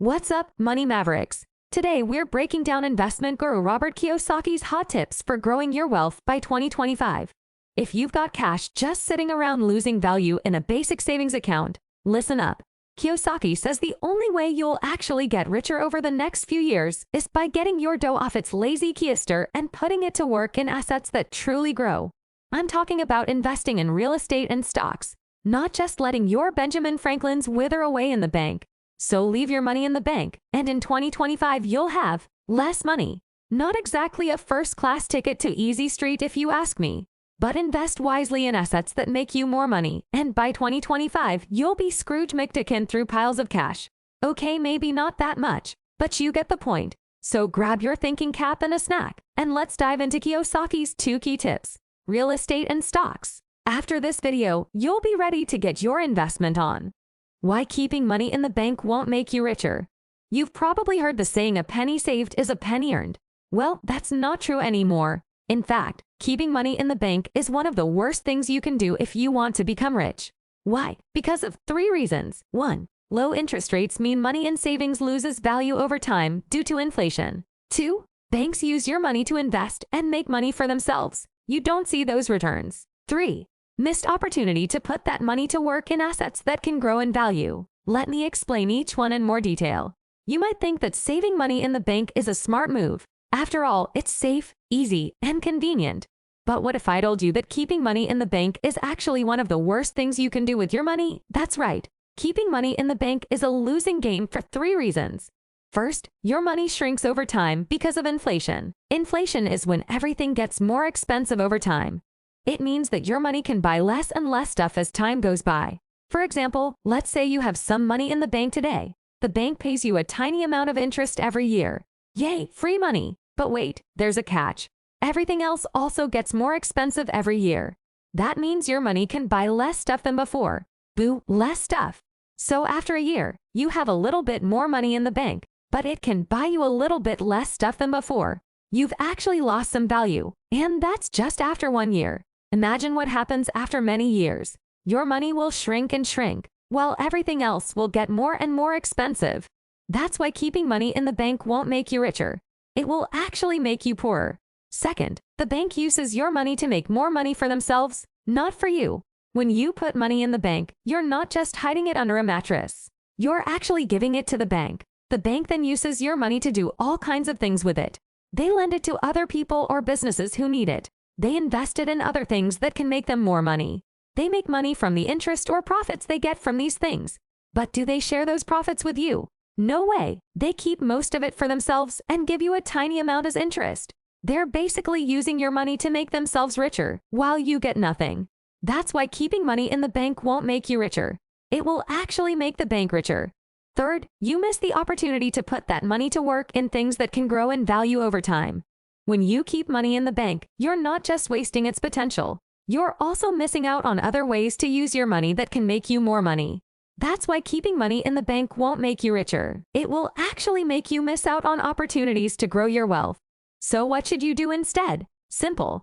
What's up, Money Mavericks? Today, we're breaking down investment guru Robert Kiyosaki's hot tips for growing your wealth by 2025. If you've got cash just sitting around losing value in a basic savings account, listen up. Kiyosaki says the only way you'll actually get richer over the next few years is by getting your dough off its lazy keister and putting it to work in assets that truly grow. I'm talking about investing in real estate and stocks, not just letting your Benjamin Franklins wither away in the bank. So leave your money in the bank, and in 2025 you'll have less money. Not exactly a first-class ticket to Easy Street if you ask me. But invest wisely in assets that make you more money, and by 2025 you'll be Scrooge McDuckin through piles of cash. Okay, maybe not that much, but you get the point. So grab your thinking cap and a snack, and let's dive into Kiyosaki's 2 key tips: real estate and stocks. After this video, you'll be ready to get your investment on. Why keeping money in the bank won't make you richer. You've probably heard the saying a penny saved is a penny earned. Well, that's not true anymore. In fact, keeping money in the bank is one of the worst things you can do if you want to become rich. Why? Because of 3 reasons. 1. Low interest rates mean money in savings loses value over time due to inflation. 2. Banks use your money to invest and make money for themselves. You don't see those returns. 3. Missed opportunity to put that money to work in assets that can grow in value. Let me explain each one in more detail. You might think that saving money in the bank is a smart move. After all, it's safe, easy, and convenient. But what if I told you that keeping money in the bank is actually one of the worst things you can do with your money? That's right. Keeping money in the bank is a losing game for 3 reasons. First, your money shrinks over time because of inflation. Inflation is when everything gets more expensive over time. It means that your money can buy less and less stuff as time goes by. For example, let's say you have some money in the bank today. The bank pays you a tiny amount of interest every year. Yay, free money! But wait, there's a catch. Everything else also gets more expensive every year. That means your money can buy less stuff than before. Boo, less stuff. So after a year, you have a little bit more money in the bank, but it can buy you a little bit less stuff than before. You've actually lost some value, and that's just after 1 year. Imagine what happens after many years. Your money will shrink and shrink, while everything else will get more and more expensive. That's why keeping money in the bank won't make you richer. It will actually make you poorer. Second, the bank uses your money to make more money for themselves, not for you. When you put money in the bank, you're not just hiding it under a mattress. You're actually giving it to the bank. The bank then uses your money to do all kinds of things with it. They lend it to other people or businesses who need it. They invest it in other things that can make them more money. They make money from the interest or profits they get from these things. But do they share those profits with you? No way. They keep most of it for themselves and give you a tiny amount as interest. They're basically using your money to make themselves richer, while you get nothing. That's why keeping money in the bank won't make you richer. It will actually make the bank richer. Third, you miss the opportunity to put that money to work in things that can grow in value over time. When you keep money in the bank, you're not just wasting its potential. You're also missing out on other ways to use your money that can make you more money. That's why keeping money in the bank won't make you richer. It will actually make you miss out on opportunities to grow your wealth. So what should you do instead? Simple.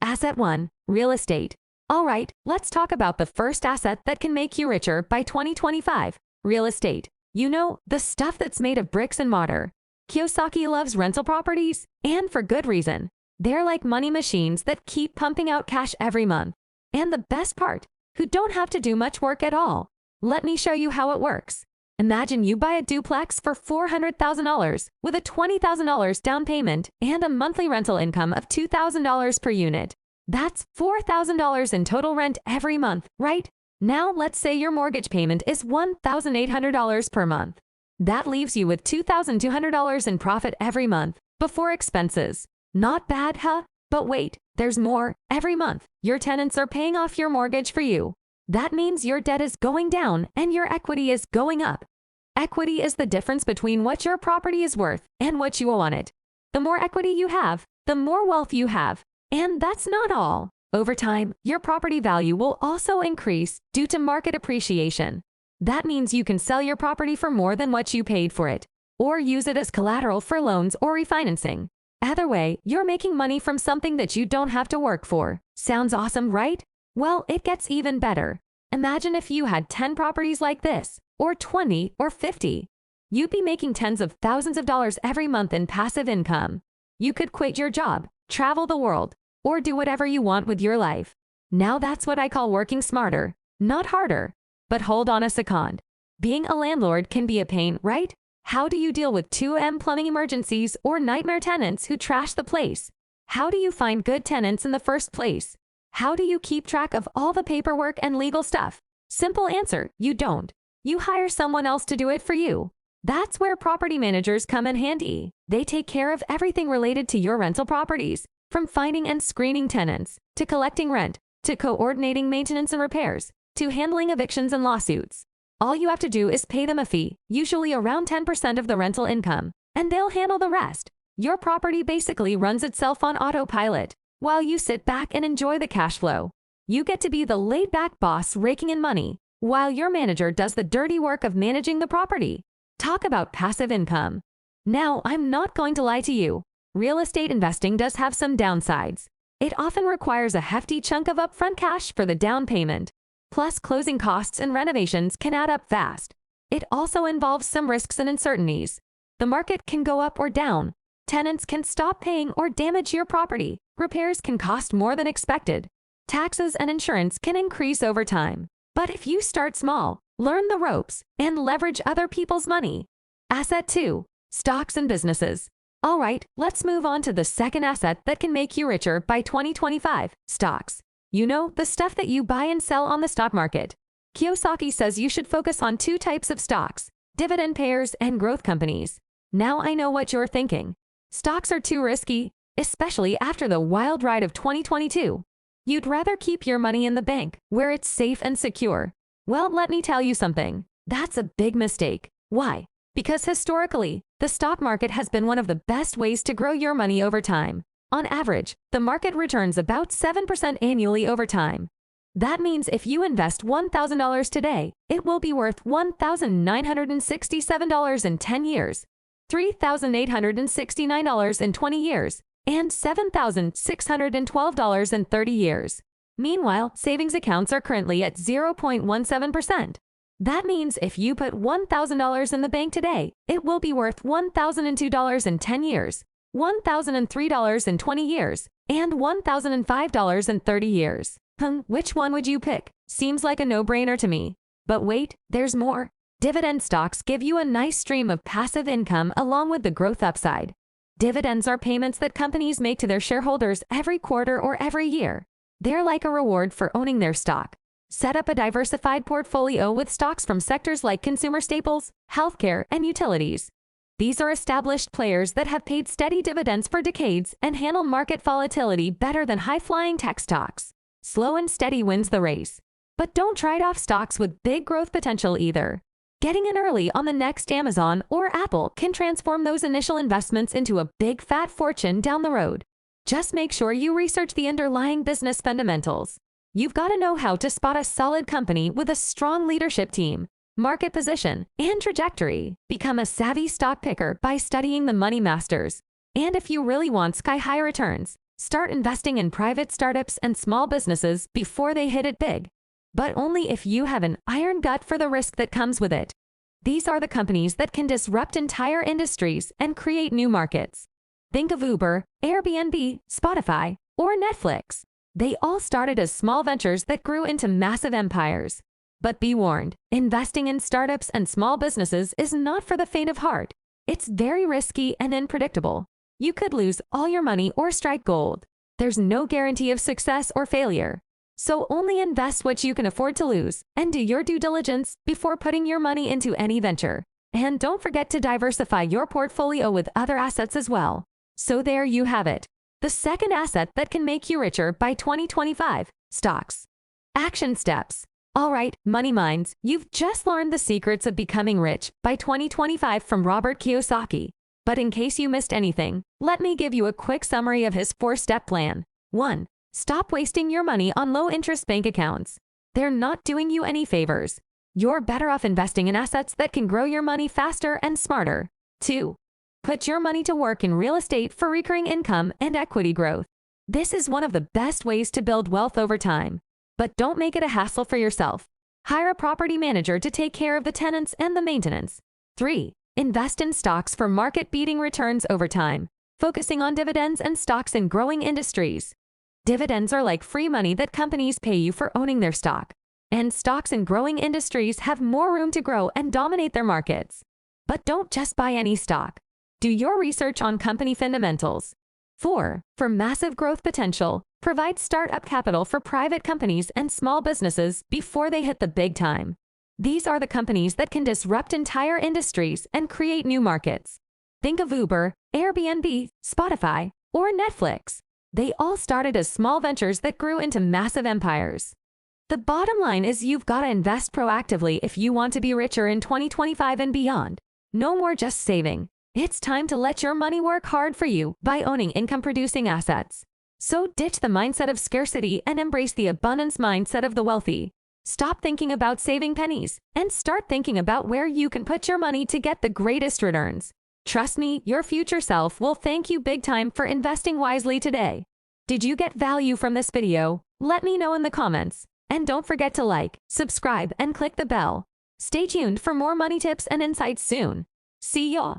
Asset 1. Real estate. All right, let's talk about the first asset that can make you richer by 2025. Real estate. You know, the stuff that's made of bricks and mortar. Kiyosaki loves rental properties, and for good reason. They're like money machines that keep pumping out cash every month. And the best part, who don't have to do much work at all. Let me show you how it works. Imagine you buy a duplex for $400,000 with a $20,000 down payment and a monthly rental income of $2,000 per unit. That's $4,000 in total rent every month, right? Now let's say your mortgage payment is $1,800 per month. That leaves you with $2,200 in profit every month, before expenses. Not bad, huh? But wait, there's more. Every month, your tenants are paying off your mortgage for you. That means your debt is going down and your equity is going up. Equity is the difference between what your property is worth and what you owe on it. The more equity you have, the more wealth you have. And that's not all. Over time, your property value will also increase due to market appreciation. That means you can sell your property for more than what you paid for it, or use it as collateral for loans or refinancing. Either way, you're making money from something that you don't have to work for. Sounds awesome, right? Well, it gets even better. Imagine if you had 10 properties like this, or 20 or 50. You'd be making tens of thousands of dollars every month in passive income. You could quit your job, travel the world, or do whatever you want with your life. Now that's what I call working smarter, not harder. But hold on a second. Being a landlord can be a pain, right? How do you deal with 2M plumbing emergencies or nightmare tenants who trash the place? How do you find good tenants in the first place? How do you keep track of all the paperwork and legal stuff? Simple answer, you don't. You hire someone else to do it for you. That's where property managers come in handy. They take care of everything related to your rental properties, from finding and screening tenants, to collecting rent, to coordinating maintenance and repairs, to handling evictions and lawsuits. All you have to do is pay them a fee, usually around 10% of the rental income, and they'll handle the rest. Your property basically runs itself on autopilot, while you sit back and enjoy the cash flow. You get to be the laid-back boss raking in money, while your manager does the dirty work of managing the property. Talk about passive income. Now, I'm not going to lie to you. Real estate investing does have some downsides. It often requires a hefty chunk of upfront cash for the down payment. Plus, closing costs and renovations can add up fast. It also involves some risks and uncertainties. The market can go up or down. Tenants can stop paying or damage your property. Repairs can cost more than expected. Taxes and insurance can increase over time. But if you start small, learn the ropes, and leverage other people's money. Asset 2. Stocks and businesses. All right, let's move on to the second asset that can make you richer by 2025, stocks. You know, the stuff that you buy and sell on the stock market. Kiyosaki says you should focus on 2 types of stocks, dividend payers and growth companies. Now I know what you're thinking. Stocks are too risky, especially after the wild ride of 2022. You'd rather keep your money in the bank, where it's safe and secure. Well, let me tell you something. That's a big mistake. Why? Because historically, the stock market has been one of the best ways to grow your money over time. On average, the market returns about 7% annually over time. That means if you invest $1,000 today, it will be worth $1,967 in 10 years, $3,869 in 20 years, and $7,612 in 30 years. Meanwhile, savings accounts are currently at 0.17%. That means if you put $1,000 in the bank today, it will be worth $1,002 in 10 years, $1,003 in 20 years, and $1,005 in 30 years. Which one would you pick? Seems like a no-brainer to me. But wait, there's more. Dividend stocks give you a nice stream of passive income along with the growth upside. Dividends are payments that companies make to their shareholders every quarter or every year. They're like a reward for owning their stock. Set up a diversified portfolio with stocks from sectors like consumer staples, healthcare, and utilities. These are established players that have paid steady dividends for decades and handle market volatility better than high-flying tech stocks. Slow and steady wins the race. But don't trade off stocks with big growth potential either. Getting in early on the next Amazon or Apple can transform those initial investments into a big fat fortune down the road. Just make sure you research the underlying business fundamentals. You've got to know how to spot a solid company with a strong leadership team, market position, and trajectory. Become a savvy stock picker by studying the money masters. And if you really want sky-high returns, start investing in private startups and small businesses before they hit it big. But only if you have an iron gut for the risk that comes with it. These are the companies that can disrupt entire industries and create new markets. Think of Uber, Airbnb, Spotify, or Netflix. They all started as small ventures that grew into massive empires. But be warned, investing in startups and small businesses is not for the faint of heart. It's very risky and unpredictable. You could lose all your money or strike gold. There's no guarantee of success or failure. So only invest what you can afford to lose and do your due diligence before putting your money into any venture. And don't forget to diversify your portfolio with other assets as well. So there you have it. The second asset that can make you richer by 2025, stocks. Action steps. All right, money minds, you've just learned the secrets of becoming rich by 2025 from Robert Kiyosaki. But in case you missed anything, let me give you a quick summary of his 4-step plan. 1. Stop wasting your money on low-interest bank accounts. They're not doing you any favors. You're better off investing in assets that can grow your money faster and smarter. 2. Put your money to work in real estate for recurring income and equity growth. This is one of the best ways to build wealth over time. But don't make it a hassle for yourself. Hire a property manager to take care of the tenants and the maintenance. 3. Invest in stocks for market-beating returns over time, focusing on dividends and stocks in growing industries. Dividends are like free money that companies pay you for owning their stock, and stocks in growing industries have more room to grow and dominate their markets. But don't just buy any stock. Do your research on company fundamentals. 4. For massive growth potential, provide startup capital for private companies and small businesses before they hit the big time. These are the companies that can disrupt entire industries and create new markets. Think of Uber, Airbnb, Spotify, or Netflix. They all started as small ventures that grew into massive empires. The bottom line is you've got to invest proactively if you want to be richer in 2025 and beyond. No more just saving. It's time to let your money work hard for you by owning income-producing assets. So ditch the mindset of scarcity and embrace the abundance mindset of the wealthy. Stop thinking about saving pennies and start thinking about where you can put your money to get the greatest returns. Trust me, your future self will thank you big time for investing wisely today. Did you get value from this video? Let me know in the comments. And don't forget to like, subscribe, and click the bell. Stay tuned for more money tips and insights soon. See ya!